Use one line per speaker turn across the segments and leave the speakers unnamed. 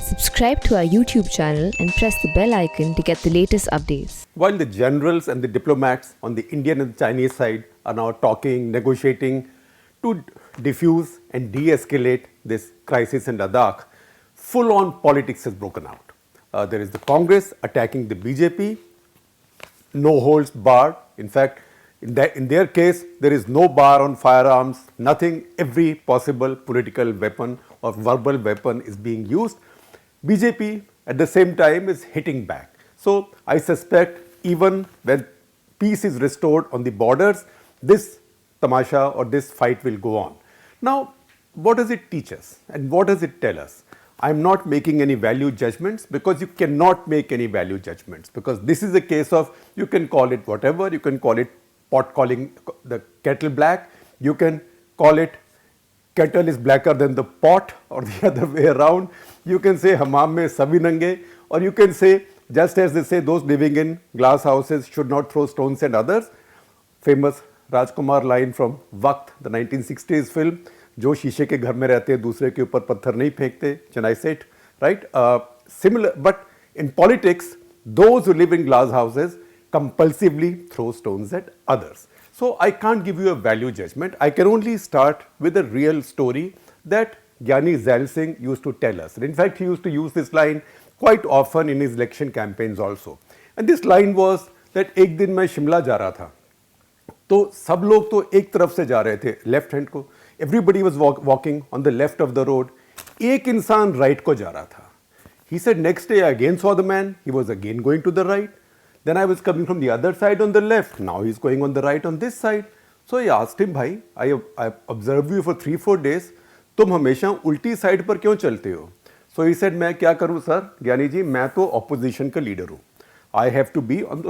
Subscribe to our YouTube channel and press the bell icon to get the latest updates.
While the generals and the diplomats on the Indian and the Chinese side are now talking, negotiating to diffuse and de-escalate this crisis in Ladakh, full-on politics has broken out. There is the Congress attacking the BJP, no holds barred. In fact, in their case, there is no bar on firearms, nothing, every possible political weapon or verbal weapon is being used. BJP at the same time is hitting back. So I suspect even when peace is restored on the borders, this tamasha or this fight will go on. Now, what does it teach us and what does it tell us? I am not making any value judgments because you cannot make any value judgments, because this is a case of you can call it whatever, you can call it pot calling the kettle black, you can call it kettle is blacker than the pot or the other way around, you can say hammam mein sabhi nange, or you can say just as they say those living in glass houses should not throw stones at others. Famous Rajkumar line from Waqt, the 1960s film, जो शीशे के घर में रहते हैं दूसरे के ऊपर पत्थर नहीं फेंकते, Chennai Seth, right? Similar, but in politics, those who live in glass houses compulsively throw stones at others. So I can't give you a value judgment. I can only start with a real story that Gyani Zail Singh used to tell us. In fact, he used to use this line quite often in his election campaigns also. And this line was that एक दिन मैं शिमला जा रहा था, तो सब लोग तो एक तरफ से जा रहे थे, लेफ्ट हैंड को. Everybody was walking on the left of the road. एक इंसान राइट को जा रहा था. He said next day I again saw the man. He was again going to the right. Then I was coming from the other side on the left. Now he's going on the right on this side. So I asked him, भाई, I observed you for 3-4 days. तुम हमेशा उल्टी side पर क्यों चलते हो? So he said, मैं क्या करूँ सर? ज्ञानी जी, मैं तो opposition का leader हूँ. I have to be on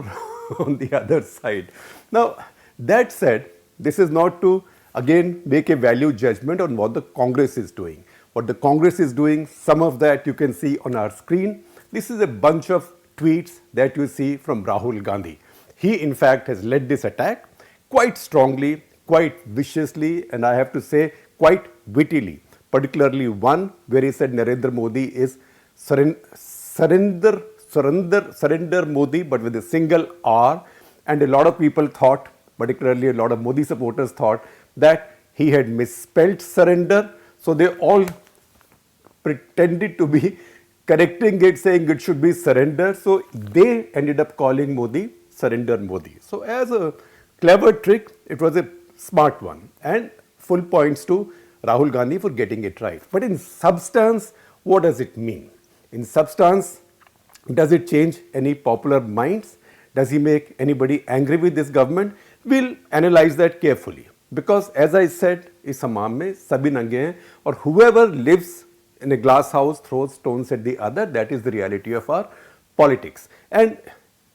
the other side. Now that said, this is not to again make a value judgment on what the Congress is doing. What the Congress is doing, some of that you can see on our screen. This is a bunch of tweets that you see from Rahul Gandhi. He in fact has led this attack quite strongly, quite viciously, and I have to say quite wittily. Particularly one where he said Narendra Modi is surrender Modi, but with a single R, and a lot of people thought, particularly a lot of Modi supporters thought, that he had misspelled surrender, so they all pretended to be correcting it, saying it should be surrender, so they ended up calling Modi Surrender Modi. So as a clever trick, it was a smart one, and full points to Rahul Gandhi for getting it right. But in substance, what does it mean? In substance, does it change any popular minds? Does he make anybody angry with this government? We'll analyze that carefully. Because as I said, इस हमाम में सभी नंगे हैं, और whoever lives in a glass house throws stones at the other. That is the reality of our politics. And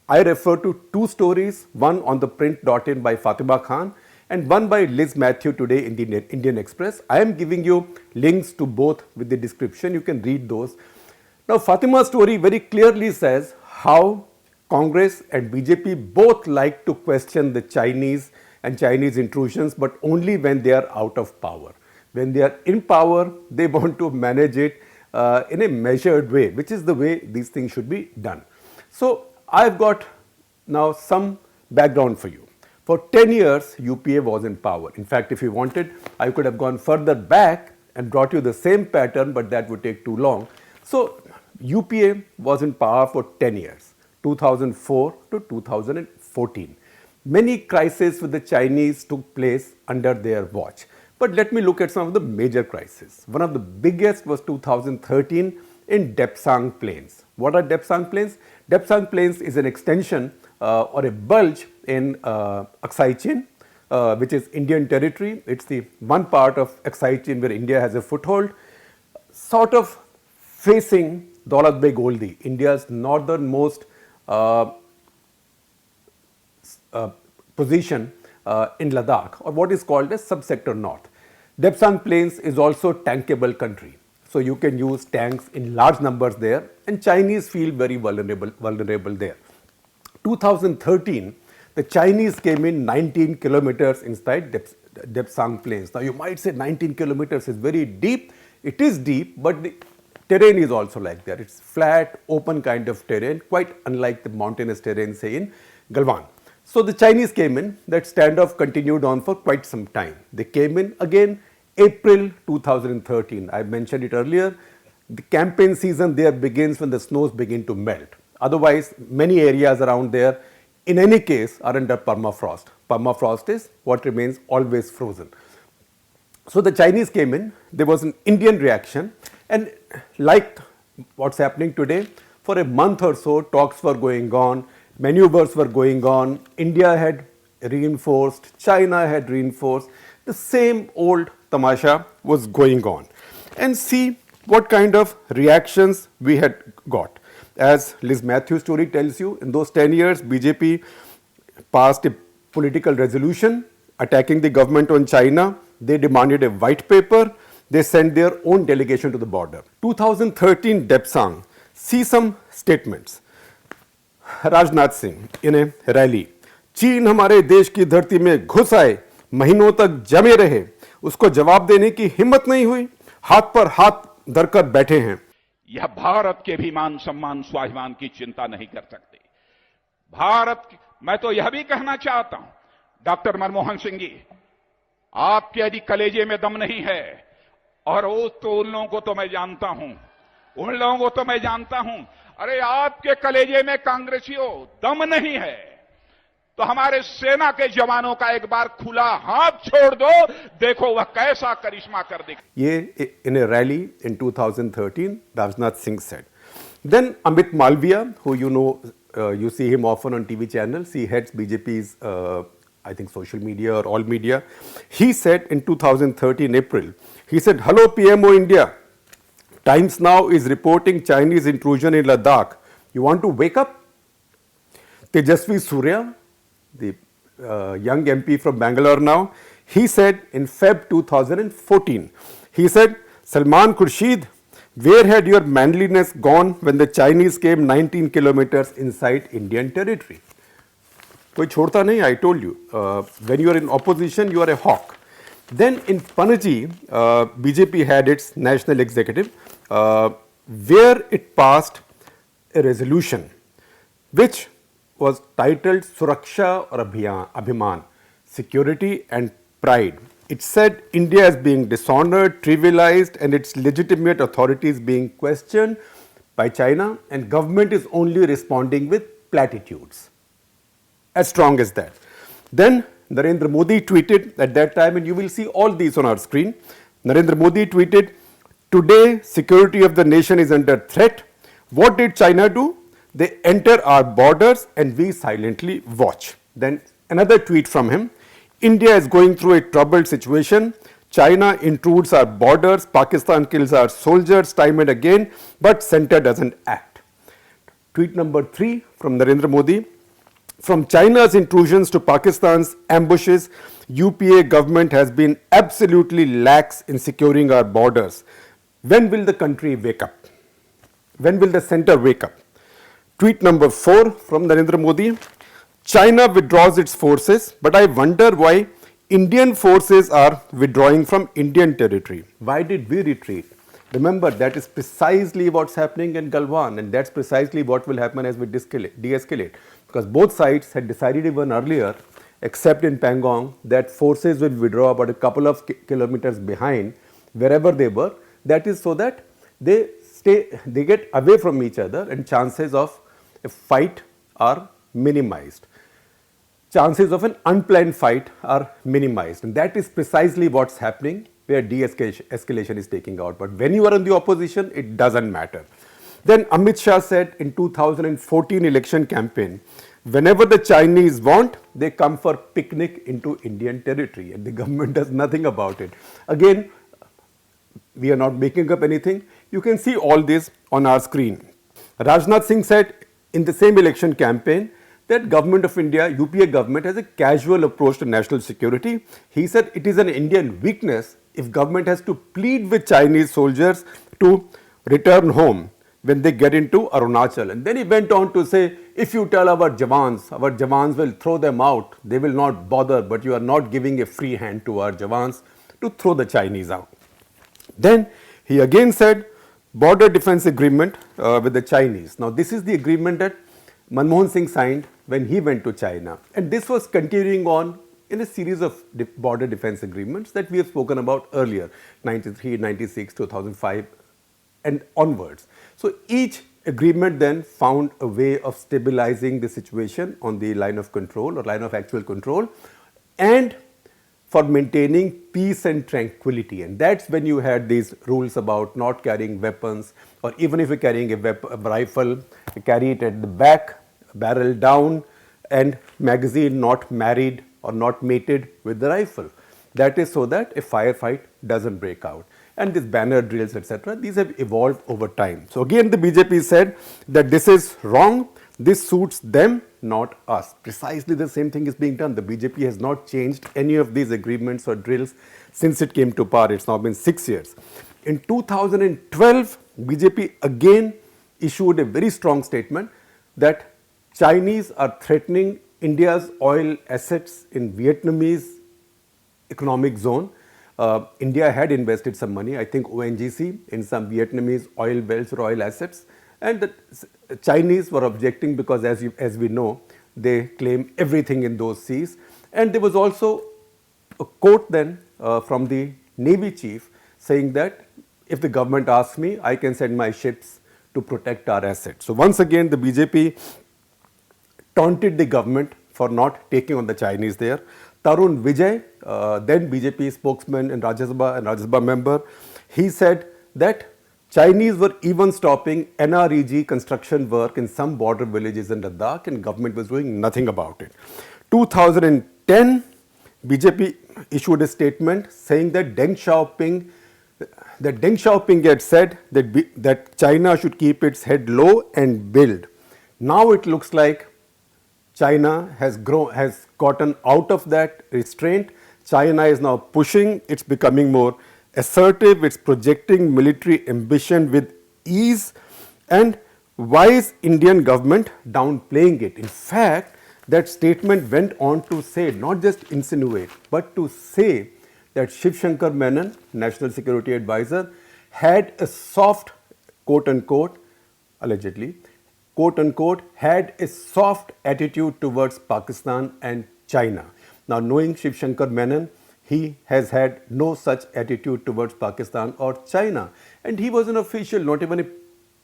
I refer to two stories, one on the print.in by Fatima Khan and one by Liz Matthew today in the Indian Express. I am giving you links to both with the description. You can read those. Now Fatima's story very clearly says how Congress and BJP both like to question the Chinese and Chinese intrusions, but only when they are out of power. When they are in power, they want to manage it in a measured way, which is the way these things should be done. So I've got now some background for you. For 10 years, UPA was in power. In fact, if you wanted, I could have gone further back and brought you the same pattern, but that would take too long. So UPA was in power for 10 years, 2004 to 2014. Many crises with the Chinese took place under their watch. But let me look at some of the major crises. One of the biggest was 2013 in Depsang Plains. What are Depsang Plains? Depsang Plains is an extension or a bulge in Aksai Chin, which is Indian territory. It's the one part of Aksai Chin where India has a foothold, sort of facing Daulat Beg Oldi, India's northernmost position in Ladakh, or what is called as subsector north. Depsang Plains is also tankable country, so you can use tanks in large numbers there, and Chinese feel very vulnerable there. 2013, the Chinese came in 19 kilometers inside Depsang Plains. Now you might say 19 kilometers is very deep. It is deep, but the Terrain is also like that. It's flat, open kind of terrain, quite unlike the mountainous terrain, say, in Galwan. So the Chinese came in, that standoff continued on for quite some time. They came in again April 2013. I mentioned it earlier. The campaign season there begins when the snows begin to melt. Otherwise, many areas around there, in any case, are under permafrost. Permafrost is what remains always frozen. So the Chinese came in, there was an Indian reaction, and like what's happening today, for a month or so, talks were going on, maneuvers were going on, India had reinforced, China had reinforced, the same old tamasha was going on. And see what kind of reactions we had got. As Liz Matthews' story tells you, in those 10 years, BJP passed a political resolution attacking the government on China. They demanded a white paper. They sent their own delegation to the border. 2013 Depsang, see some statements. Rajnath Singh in a rally, चीन हमारे देश की धरती में घुस आए, महीनों तक जमे रहे, उसको जवाब देने की हिम्मत नहीं हुई, हाथ पर हाथ धरकर बैठे हैं.
यह भारत के भी मान सम्मान स्वाभिमान की चिंता नहीं कर सकते. भारत, मैं तो यह भी कहना चाहता हूं, डॉक्टर मनमोहन सिंह जी, आपके यदि कलेजे में दम नहीं है, और वो तो उन लोगों को तो मैं जानता हूं, उन लोगों को तो मैं जानता हूं, अरे आपके कलेजे में कांग्रेसियों दम नहीं है, तो हमारे सेना के जवानों का एक बार खुला हाथ छोड़ दो, देखो वह कैसा करिश्मा कर देगा.
ये in a rally in 2013, Rajnath Singh said. Then Amit Malviya, who you know, you see him often on TV channels, he heads BJP's, I think, social media or all media. He said in 2013 April, he said, "Hello PMO India, Times Now is reporting Chinese intrusion in Ladakh. You want to wake up?" Tejasvi Surya, the young MP from Bangalore now, he said in Feb 2014, he said, "Salman Khurshid, where had your manliness gone when the Chinese came 19 kilometers inside Indian territory?" कोई छोड़ता नहीं, I told you. When you are in opposition, you are a hawk. Then in Panaji, BJP had its national executive, where it passed a resolution which was titled Suraksha or Abhiman, Security and Pride. It said India is being dishonored, trivialized, and its legitimate authorities being questioned by China, and government is only responding with platitudes. As strong as that. Then Narendra Modi tweeted at that time, and you will see all these on our screen. Narendra Modi tweeted, "Today, security of the nation is under threat. What did China do? They enter our borders and we silently watch." Then another tweet from him, "India is going through a troubled situation. China intrudes our borders, Pakistan kills our soldiers time and again, but center doesn't act." Tweet number 3 from Narendra Modi, "From China's intrusions to Pakistan's ambushes, UPA government has been absolutely lax in securing our borders. When will the country wake up? When will the center wake up?" Tweet number 4 from Narendra Modi, "China withdraws its forces, but I wonder why Indian forces are withdrawing from Indian territory. Why did we retreat?" Remember, that is precisely what's happening in Galwan, and that's precisely what will happen as we de-escalate. Because both sides had decided even earlier, except in Pangong, that forces will withdraw about a couple of kilometers behind wherever they were. That is so that they get away from each other, and chances of a fight are minimized. Chances of an unplanned fight are minimized, and that is precisely what's happening where de-escalation is taking out. But when you are in the opposition, it doesn't matter. Then Amit Shah said in 2014 election campaign, whenever the Chinese want, they come for picnic into Indian territory, and the government does nothing about it. Again, we are not making up anything. You can see all this on our screen. Rajnath Singh said in the same election campaign that government of India, UPA government, has a casual approach to national security. He said it is an Indian weakness if government has to plead with Chinese soldiers to return home when they get into Arunachal. And then he went on to say, if you tell our Jawans will throw them out, they will not bother, but you are not giving a free hand to our Jawans to throw the Chinese out. Then he again said, border defense agreement with the Chinese. Now, this is the agreement that Manmohan Singh signed when he went to China. And this was continuing on in a series of border defense agreements that we have spoken about earlier, 93, 96, 2005 and onwards. So, each agreement then found a way of stabilizing the situation on the line of control or line of actual control and for maintaining peace and tranquility. And that's when you had these rules about not carrying weapons, or even if you're carrying a rifle, you carry it at the back, barrel down, and magazine not married or not mated with the rifle. That is so that a firefight doesn't break out. And these banner drills, etc., these have evolved over time. So again, the BJP said that this is wrong, this suits them, not us. Precisely the same thing is being done. The BJP has not changed any of these agreements or drills since it came to power. It's now been 6 years. In 2012, BJP again issued a very strong statement that Chinese are threatening India's oil assets in Vietnamese economic zone. India had invested some money, I think ONGC, in some Vietnamese oil wells or oil assets. And the Chinese were objecting because, as we know, they claim everything in those seas. And there was also a quote then from the Navy chief saying that if the government asks me, I can send my ships to protect our assets. So once again, the BJP taunted the government for not taking on the Chinese there. Tarun Vijay, then BJP spokesman and Rajya Sabha member, he said that Chinese were even stopping NREG construction work in some border villages in Ladakh and government was doing nothing about it. 2010, BJP issued a statement saying that Deng Xiaoping had said that China should keep its head low and build. Now it looks like China has gotten out of that restraint. China is now pushing, it's becoming more assertive, it's projecting military ambition with ease. And why is Indian government downplaying it? In fact, that statement went on to say, not just insinuate, but to say that Shiv Shankar Menon, National Security Advisor, had a soft, quote unquote, allegedly, quote unquote, had a soft attitude towards Pakistan and China. Now, knowing Shiv Shankar Menon, he has had no such attitude towards Pakistan or China. And he was an official, not even a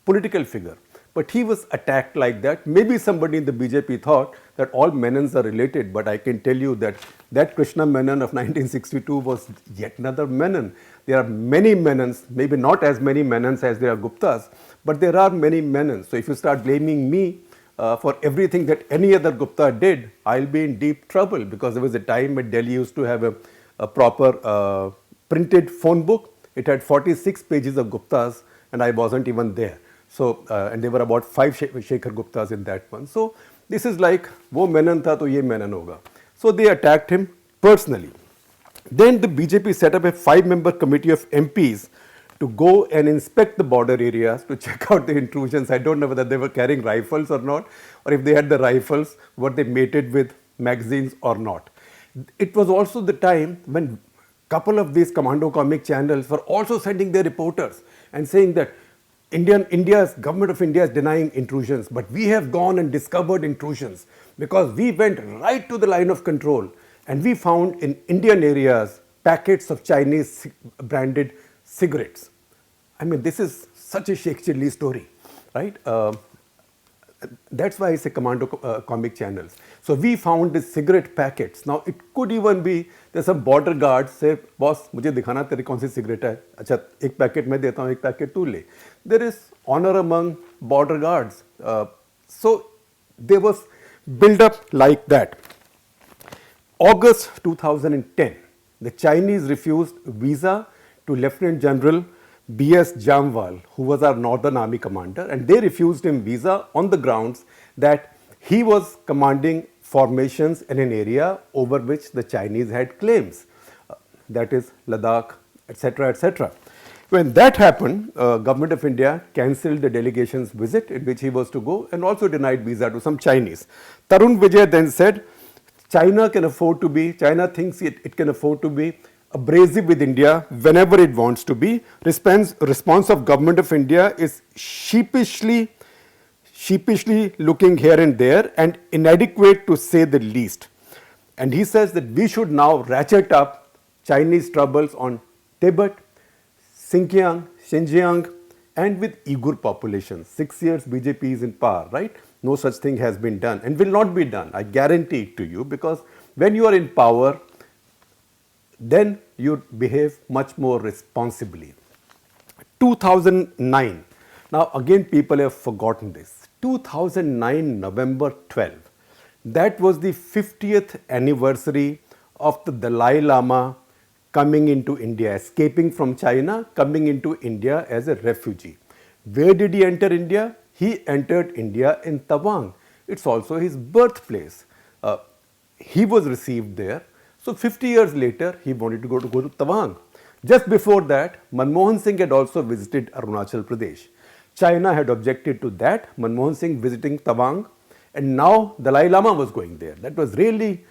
political figure. But he was attacked like that. Maybe somebody in the BJP thought that all Menons are related, but I can tell you that Krishna Menon of 1962 was yet another Menon. There are many Menons, maybe not as many Menons as there are Guptas, but there are many Menons. So if you start blaming me for everything that any other Gupta did, I'll be in deep trouble, because there was a time when Delhi used to have a proper printed phone book. It had 46 pages of Guptas and I wasn't even there. So, and there were about 5 Shekhar Guptas in that one. So, this is like, wo Menon tha, to ye Menon hoga. So, they attacked him personally. Then the BJP set up a 5-member committee of MPs to go and inspect the border areas to check out the intrusions. I don't know whether they were carrying rifles or not, or if they had the rifles, were they mated with magazines or not. It was also the time when a couple of these commando comic channels were also sending their reporters and saying that India's government of India is denying intrusions, but we have gone and discovered intrusions because we went right to the line of control and we found in Indian areas packets of Chinese branded cigarettes. I mean, this is such a Sheikh Chilli story, right? That's why I say commando comic channels. So we found these cigarette packets. Now it could even be there's some border guards say, boss, मुझे दिखाना तेरी कौन सी cigarette है? अच्छा, एक packet मैं देता हूँ, एक पैकेट तू ले. There is honor among border guards. So there was build up like that. August 2010, the Chinese refused visa to Lieutenant General B.S. Jamwal, who was our Northern Army commander, and they refused him visa on the grounds that he was commanding formations in an area over which the Chinese had claims, that is Ladakh, etc., etc. When that happened, Government of India cancelled the delegation's visit in which he was to go and also denied visa to some Chinese. Tarun Vijay then said, China thinks it can afford to be abrasive with India whenever it wants to be. Response of government of India is sheepishly looking here and there and inadequate to say the least. And he says that we should now ratchet up Chinese troubles on Tibet, Xinjiang, and with Uyghur populations. 6 years BJP is in power, right? No such thing has been done and will not be done. I guarantee it to you, because when you are in power, then you behave much more responsibly. 2009. Now again people have forgotten this. 2009 November 12. That was the 50th anniversary of the Dalai Lama coming into India, escaping from China, coming into India as a refugee. Where did he enter India? He entered India in Tawang. It's also his birthplace. He was received there. So 50 years later, he wanted to go to Tawang. Just before that, Manmohan Singh had also visited Arunachal Pradesh. China had objected to that, Manmohan Singh visiting Tawang, and now Dalai Lama was going there. That was really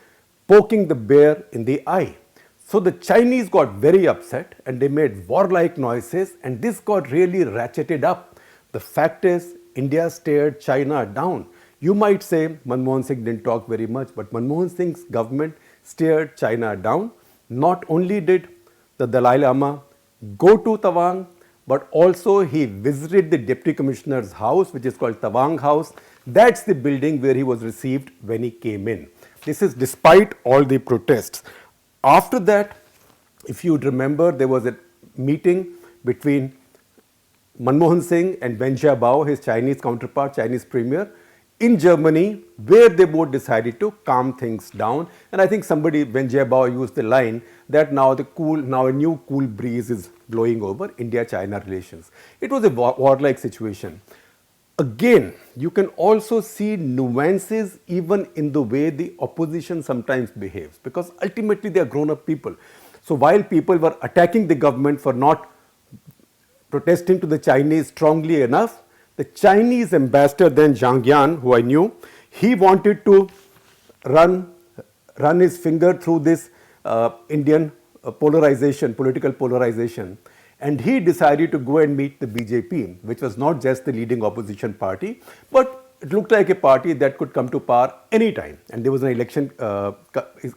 poking the bear in the eye. So the Chinese got very upset and they made warlike noises, and this got really ratcheted up. The fact is, India stared China down. You might say Manmohan Singh didn't talk very much, but Manmohan Singh's government stared China down. Not only did the Dalai Lama go to Tawang, but also he visited the Deputy Commissioner's house, which is called Tawang House. That's the building where he was received when he came in. This is despite all the protests. After that, if you remember, there was a meeting between Manmohan Singh and Wen Jiabao, his Chinese counterpart, Chinese premier, in Germany, where they both decided to calm things down. And I think somebody, Wen Jiabao, used the line that now a new cool breeze is blowing over India-China relations. It was a warlike situation. Again, you can also see nuances even in the way the opposition sometimes behaves, because ultimately they are grown-up people. So while people were attacking the government for not protesting to the Chinese strongly enough, the Chinese ambassador then, Zhang Yan, who I knew, he wanted to run his finger through this Indian political polarization. And he decided to go and meet the BJP, which was not just the leading opposition party, but it looked like a party that could come to power anytime. And there was an election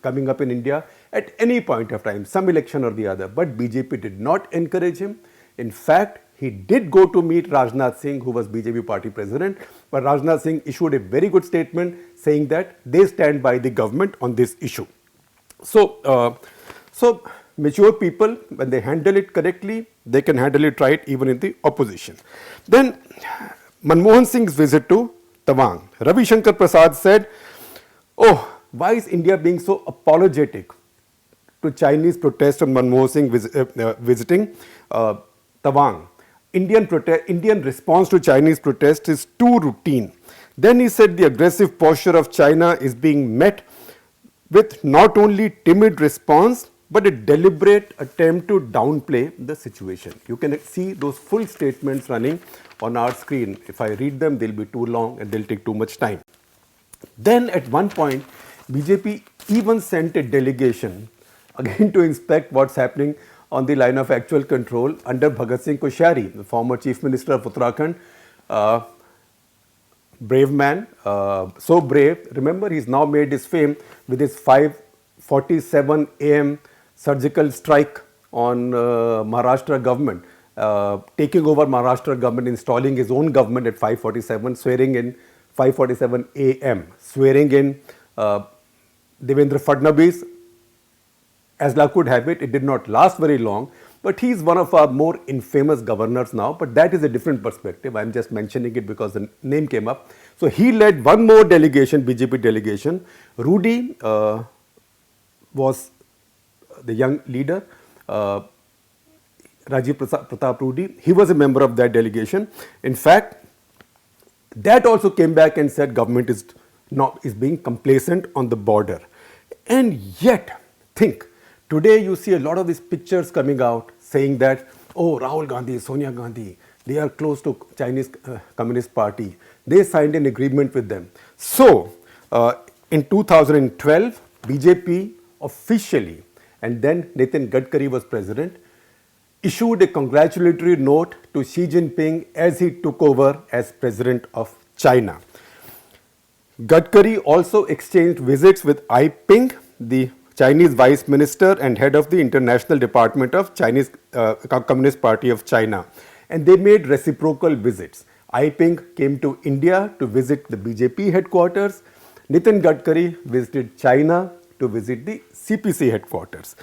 coming up in India at any point of time, some election or the other. But BJP did not encourage him. In fact, he did go to meet Rajnath Singh, who was BJP party president. But Rajnath Singh issued a very good statement saying that they stand by the government on this issue. So mature people, when they handle it correctly, they can handle it right even in the opposition. Then Manmohan Singh's visit to Tawang. Ravi Shankar Prasad said, oh, why is India being so apologetic to Chinese protest on Manmohan Singh visiting Tawang? Indian response to Chinese protest is too routine. Then he said the aggressive posture of China is being met with not only timid response, but a deliberate attempt to downplay the situation. You can see those full statements running on our screen. If I read them, they'll be too long and they'll take too much time. Then at one point, BJP even sent a delegation again to inspect what's happening on the line of actual control under Bhagat Singh Koshyari, the former Chief Minister of Uttarakhand. Brave man, so brave. Remember, he's now made his fame with his 5:47 a.m. surgical strike on Maharashtra government, taking over Maharashtra government, installing his own government at 5:47, swearing in 5:47 a.m., swearing in Devendra Fadnavis. As luck would have it, it did not last very long, but he's one of our more infamous governors now, but that is a different perspective. I'm just mentioning it because the name came up. So he led one more delegation, BJP delegation. Rudy was the young leader, Rajiv Pratap Rudy. He was a member of that delegation. In fact, that also came back and said government is being complacent on the border. And yet, think, today you see a lot of these pictures coming out saying that, oh, Rahul Gandhi, Sonia Gandhi, they are close to Chinese Communist Party. They signed an agreement with them. So, in 2012, BJP officially and then Nitin Gadkari was president, issued a congratulatory note to Xi Jinping as he took over as president of China. Gadkari also exchanged visits with Ai Ping, the Chinese vice minister and head of the International Department of Chinese Communist Party of China, and they made reciprocal visits. Ai Ping came to India to visit the BJP headquarters. Nitin Gadkari visited China to visit the CPC headquarters.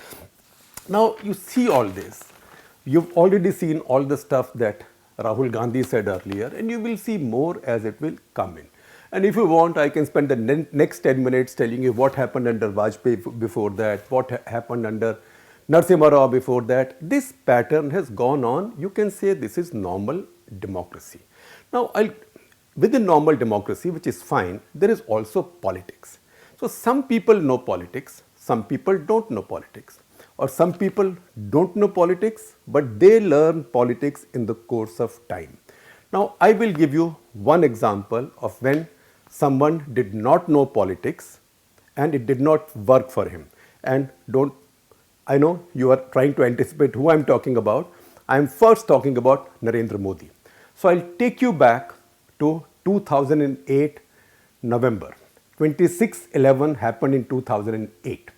Now you see all this. You've already seen all the stuff that Rahul Gandhi said earlier, and you will see more as it will come in. And if you want, I can spend the next 10 minutes telling you what happened under Vajpayee before that, what happened under Narasimha Rao before that. This pattern has gone on. You can say this is normal democracy. Now, within normal democracy, which is fine, there is also politics. So some people know politics, some people don't know politics. Or some people don't know politics, but they learn politics in the course of time. Now, I will give you one example of when someone did not know politics and it did not work for him. And I know you are trying to anticipate who I am talking about. I am first talking about Narendra Modi. So I'll take you back to 2008 November. 26/11 happened in 2008.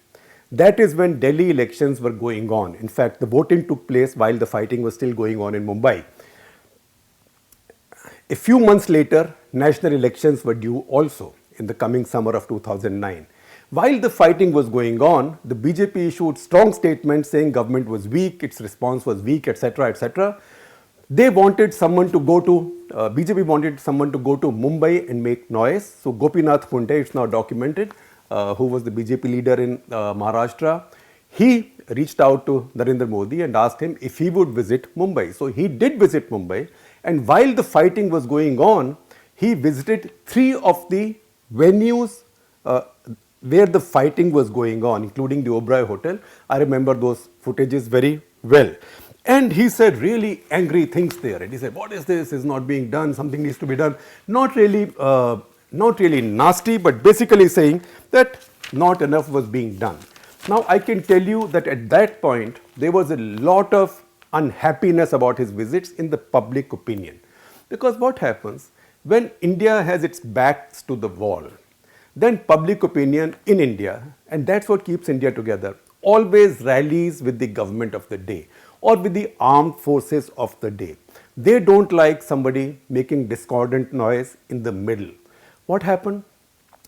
That is when Delhi elections were going on. In fact, the voting took place while the fighting was still going on in Mumbai. A few months later, national elections were due also in the coming summer of 2009. While the fighting was going on, the BJP issued strong statements saying government was weak, its response was weak, etc., etc. They wanted someone to go to, BJP wanted someone to go to Mumbai and make noise. So Gopinath Punde, it's now documented, who was the BJP leader in Maharashtra, he reached out to Narendra Modi and asked him if he would visit Mumbai. So he did visit Mumbai, and while the fighting was going on, he visited 3 of the venues where the fighting was going on, including the Oberoi Hotel. I remember those footages very well. And he said really angry things there. And he said, what is this? It's not being done. Something needs to be done. Not really nasty, but basically saying that not enough was being done. Now, I can tell you that at that point, there was a lot of unhappiness about his visits in the public opinion. Because what happens, when India has its backs to the wall, then public opinion in India, and that's what keeps India together, always rallies with the government of the day or with the armed forces of the day. They don't like somebody making discordant noise in the middle. What happened?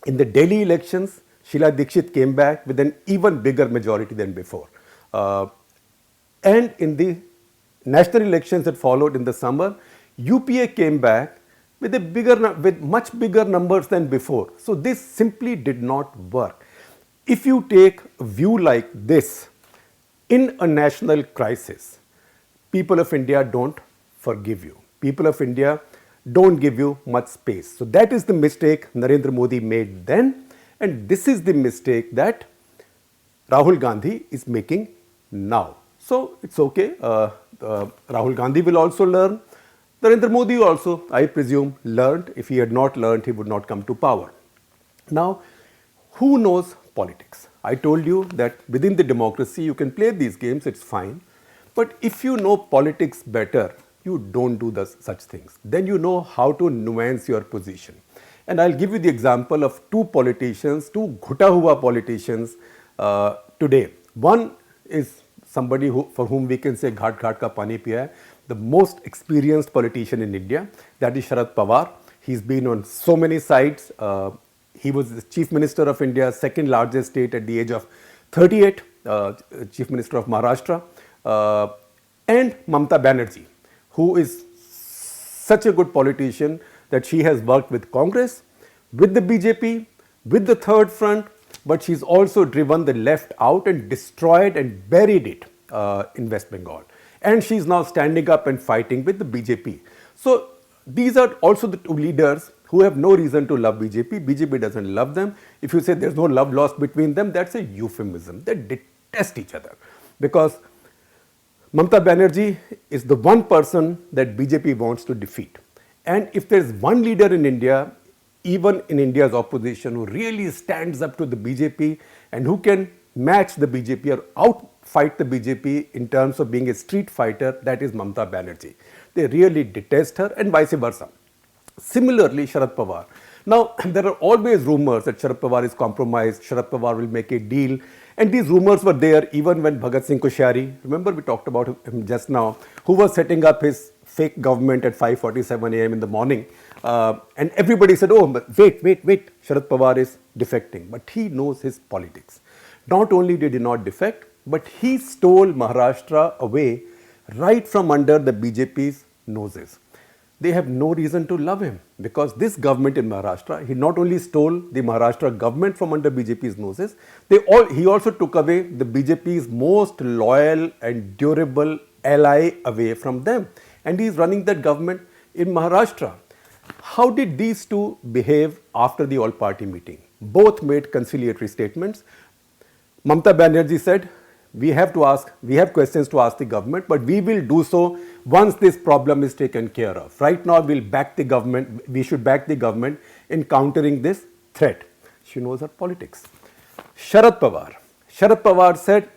In the Delhi elections, Sheila Dikshit came back with an even bigger majority than before. And in the national elections that followed in the summer, UPA came back with much bigger numbers than before. So this simply did not work. If you take a view like this, in a national crisis, people of India don't forgive you. People of India don't give you much space. So that is the mistake Narendra Modi made then, and this is the mistake that Rahul Gandhi is making now. So it's okay. Rahul Gandhi will also learn. Narendra Modi also, I presume, learned. If he had not learned, he would not come to power. Now, who knows politics? I told you that within the democracy, you can play these games, it's fine. But if you know politics better, you don't do such things. Then you know how to nuance your position. And I'll give you the example of 2 politicians, 2 ghuta hua politicians today. One is somebody for whom we can say ghat ghat ka pani piya hai, the most experienced politician in India, that is Sharad Pawar. He's been on so many sides. He was the Chief Minister of India, second largest state at the age of 38, Chief Minister of Maharashtra, and Mamta Banerjee, who is such a good politician that she has worked with Congress, with the BJP, with the Third Front, but she's also driven the left out and destroyed and buried it in West Bengal. And she's now standing up and fighting with the BJP. So these are also the 2 leaders who have no reason to love BJP. BJP doesn't love them. If you say there's no love lost between them, that's a euphemism. They detest each other. Because Mamta Banerjee is the one person that BJP wants to defeat. And if there's one leader in India, even in India's opposition, who really stands up to the BJP and who can match the BJP or outfight the BJP in terms of being a street fighter, that is Mamata Banerjee. They really detest her and vice versa. Similarly, Sharad Pawar. Now, there are always rumors that Sharad Pawar is compromised, Sharad Pawar will make a deal. And these rumors were there even when Bhagat Singh Koshyari, remember we talked about him just now, who was setting up his fake government at 5:47 a.m. in the morning. And everybody said, oh, but wait, Sharad Pawar is defecting. But he knows his politics. Not only did he not defect, but he stole Maharashtra away right from under the BJP's noses. They have no reason to love him because this government in Maharashtra, he not only stole the Maharashtra government from under BJP's noses, he also took away the BJP's most loyal and durable ally away from them. And he is running that government in Maharashtra. How did these two behave after the all-party meeting? Both made conciliatory statements. Mamata Banerjee said, we have questions to ask the government, but we will do so once this problem is taken care of. Right now, we should back the government in countering this threat. She knows her politics. Sharad Pawar said,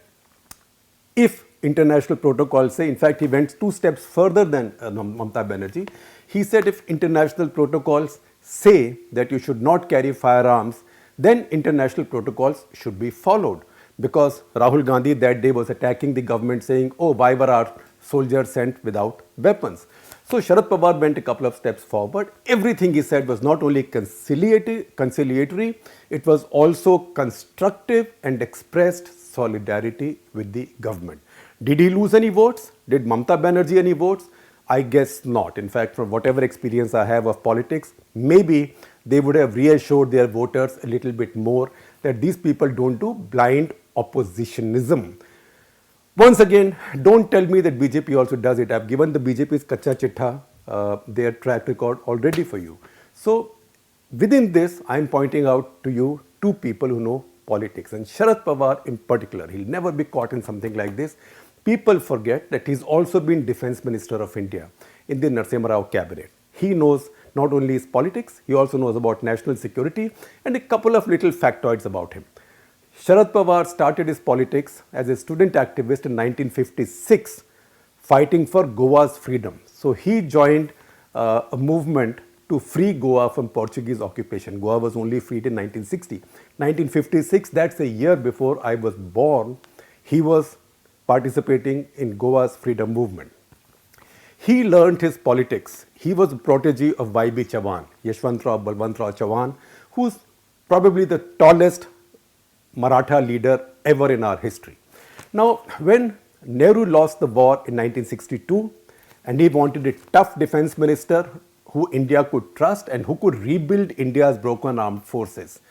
if international protocols say, in fact, he went 2 steps further than Mamata Banerjee. He said, if international protocols say that you should not carry firearms, then international protocols should be followed. Because Rahul Gandhi that day was attacking the government saying, oh, why were our soldiers sent without weapons? So Sharad Pawar went a couple of steps forward. Everything he said was not only conciliatory, it was also constructive and expressed solidarity with the government. Did he lose any votes? Did Mamata Banerjee any votes? I guess not. In fact, from whatever experience I have of politics, maybe they would have reassured their voters a little bit more that these people don't do blind oppositionism. Once again, don't tell me that BJP also does it. I've given the BJP's Kacha Chitta, their track record already for you. So within this, I'm pointing out to you 2 people who know politics. And Sharad Pawar in particular, he'll never be caught in something like this. People forget that he's also been Defense Minister of India in the Narasimha Rao cabinet. He knows not only his politics, he also knows about national security and a couple of little factoids about him. Sharad Pawar started his politics as a student activist in 1956, fighting for Goa's freedom. So he joined a movement to free Goa from Portuguese occupation. Goa was only freed in 1960. 1956, that's a year before I was born, he was participating in Goa's freedom movement. He learned his politics. He was a protege of Y.B. Chavan, Yashwantrao Balwantrao Chavan, who's probably the tallest Maratha leader ever in our history. Now, when Nehru lost the war in 1962 and he wanted a tough defense minister who India could trust and who could rebuild India's broken armed forces,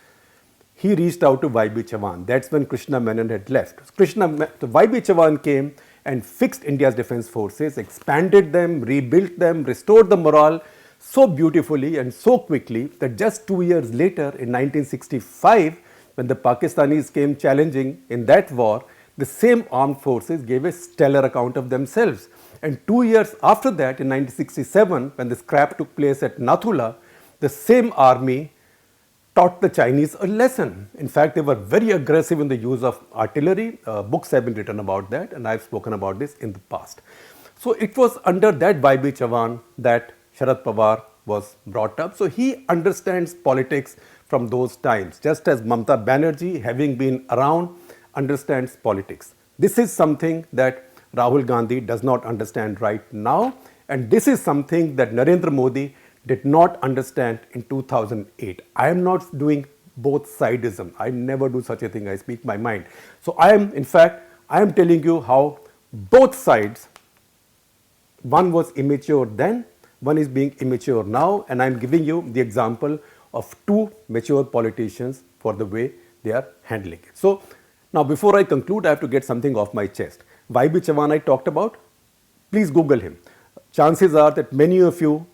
he reached out to Y.B. Chavan. That's when Krishna Menon had left. Y.B. Chavan came and fixed India's defense forces, expanded them, rebuilt them, restored the morale so beautifully and so quickly that just 2 years later in 1965, when the Pakistanis came challenging in that war, the same armed forces gave a stellar account of themselves. And 2 years after that, in 1967, when the scrap took place at Nathula, the same army taught the Chinese a lesson. In fact, they were very aggressive in the use of artillery. Books have been written about that, and I've spoken about this in the past. So it was under that Y.B. Chavan that Sharad Pawar was brought up. So he understands politics from those times, just as Mamata Banerjee, having been around, understands politics. This is something that Rahul Gandhi does not understand right now, and this is something that Narendra Modi did not understand in 2008. I am not doing both sidism. I never do such a thing. I speak my mind. So I am telling you how both sides, one was immature then, one is being immature now, and I am giving you the example of 2 mature politicians for the way they are handling it. So now before I conclude, I have to get something off my chest. Y.B. Chavan I talked about, please Google him. Chances are that many of you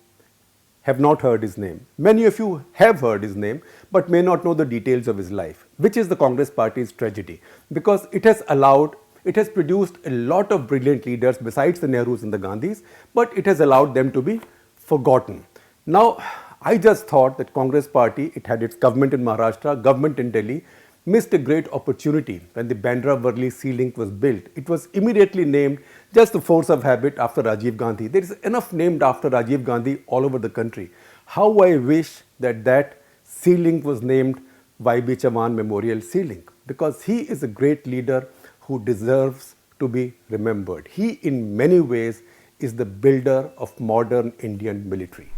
have not heard his name. Many of you have heard his name, but may not know the details of his life, which is the Congress Party's tragedy, because it has produced a lot of brilliant leaders besides the Nehrus and the Gandhis, but it has allowed them to be forgotten. Now, I just thought that Congress Party, it had its government in Maharashtra, government in Delhi, missed a great opportunity when the Bandra Worli sea link was built. It was immediately named just the force of habit after Rajiv Gandhi. There is enough named after Rajiv Gandhi all over the country. How I wish that sea link was named YB Chavan Memorial Sea Link, because he is a great leader who deserves to be remembered. He in many ways is the builder of modern Indian military.